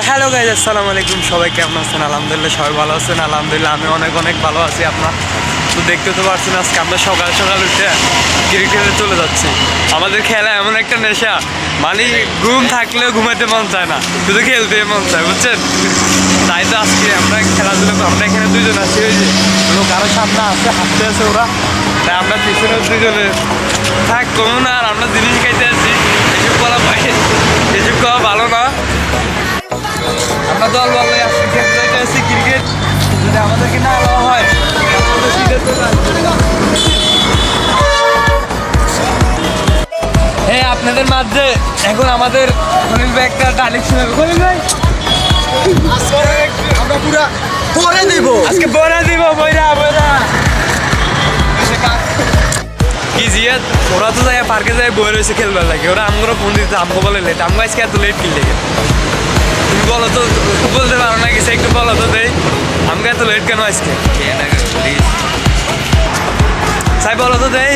Hello guys, আসসালামু আলাইকুম। সবাই কেমন আছেন? আলহামদুলিল্লাহ সবাই ভালো আছেন। আলহামদুলিল্লাহ আমি অনেক ভালো আছি। আপনার তো দেখতে তো পারছেন আজকে আমরা সকাল সকাল উঠে ক্রিকেটে চলে যাচ্ছি। আমাদের খেলা এমন একটা নেশা, মানে ঘুম থাকলেও ঘুমাতে মন চায় না, শুধু খেলতে মন চায়, বুঝছেন? তাই তো আজকে আমরা খেলাধুলো, আমরা এখানে দুজন আছি, ওই যে লোক আরও সামনে আছে, হাঁটতে আছে ওরা, তাই আমরা পিছনে দুজনে থাক কমু না। আর আমরা জিনিস খাইতে আছি, এসব করা এসব করা ভালো না। আমরা দল বলে আছি ক্রিকেট, যদি আমাদেরকে না দেওয়া হয় হ্যাঁ আপনাদের মাঝে এখন আমাদের খলিল ভাই একটা ডায়লগ শোনাবে। খলিল ভাই আমরা পুরা পরে দিব, আজকে বইরা দিব, বইরা কি জিয়াদ ওরা তো যায় পার্কে যায় বই রয়েছে খেলবার লাগে, ওরা আমগুলো ফোন দিতে আমগো বলে লেট, আমগো আজকে এত লেট কি লেগে? তুমি বলো তো, বলতে পারো না কিছু, একটু বলো তো দেই আমাকে এত লেট কেন আজকে? সাই বলো তো দেই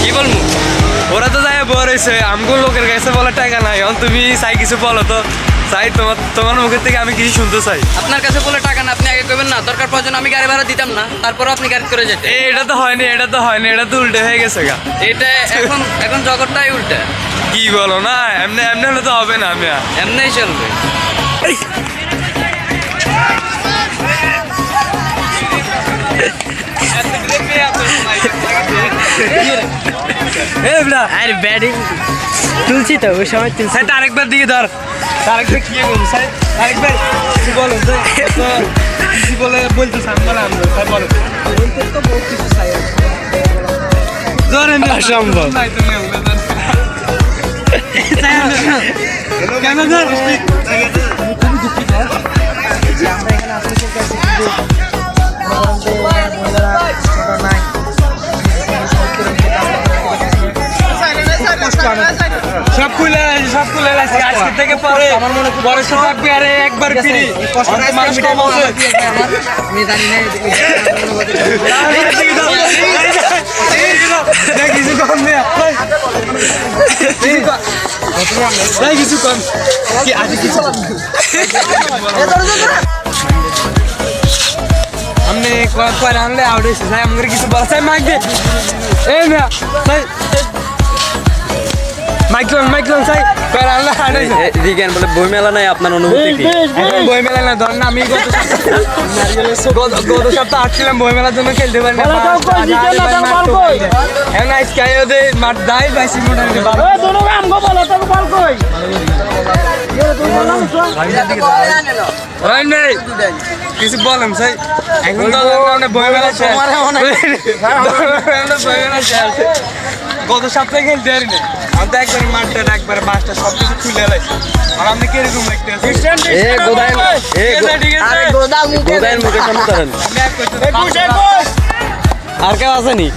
কি বলবো? ওরা তো যায় বই রয়েছে, আমগো লোকের কাছে বলে টাকা নাই। এখন তুমি চাই কিছু বলো তো, চাই তোমার মুখের থেকে আমি কিছু শুনতে চাই। আপনার কাছে বলে টাকা না, আপনি আগে করবেন না, দরকার প্রয়োজন আমি গাড়ি ভাড়া দিতাম না, তারপরও আপনি গাড়ি করে যেতে। এটা তো হয়নি, এটা তো উল্টে হয়ে গেছে গা। এটা এখন জগৎটাই উল্টা। কি বলো না? এমনি হলে তো হবে না, আমি এমনিই চলবে। আরে ব্যাটিং তুলছি তো ওই সময় তুলছি। আরেকবার দিকে ধর, আরেকবার কি বলবো? আরেকবার কি বলো? কি বলে বলতে সামনে আমরা তাই বলো তো বহুত কিছু চাই ধরেন অসম্ভব কেন ধর খুবই দুঃখিত যে আমরা এখানে আসতে চাইছি, কিন্তু মহিলারা নাই। সব খুলে আজকে থেকে পরে আমার মনে পরে থাকবে। আরে একবার ফ্রি আমি জানি না কিছু কম নেই, কিছু কম কি আজ কিছু আপনি কয় আনলে আউট হয়েছে তাই আমাদের কিছু বলা চাই। মাইক দে এই না মাইক্রোন চাই কয় আনলে আউট হয়েছে। রিগান বলে বই মেলা নাই, আপনার অনুভূতি কি? বই মেলা না, ধর না আমি গত সপ্তাহ আসছিলাম বই মেলার জন্য, খেলতে পারি না। এখন আজকে ওদের মাঠ দায় পাইছি মোটামুটি কিছু বলেন চাই। এখন তো বই মেলা গত সপ্তাহে খেলতে পারি না, আমি তো একবার মাঠটা একবার মাছটা সবকিছু খুলে লাগছে। আর আপনি কিরকম দেখতে আর কেউ আসেনি?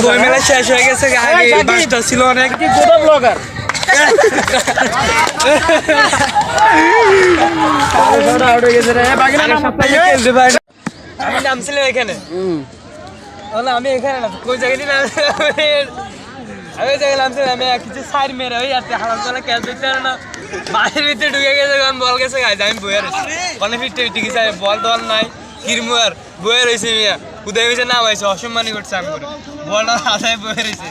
বই মেলা শেষ হয়ে গেছে, বাসটা ছিল অনেক ব্লগার আমি নামছিলাম এখানে, আমি এখানে না কোন জায়গায় আমি ওই জায়গায় নামছিলাম। আমি কিছু সাইড মেরে ওই আছে হারাম চলা ক্যাচ দিতে না, বাড়ির ভিতরে ঢুকে গেছে, কারণ বল গেছে গাইজ। আমি বইয়ে রয়েছি মানে ফিরতে গেছে, বল টল নাই, কিরমু আর বইয়ে রয়েছে মিয়া উদয় হয়েছে, নাম হয়েছে, অসম্মানি করছে আমি করে বলটা হাতায় বইয়ে রয়েছে।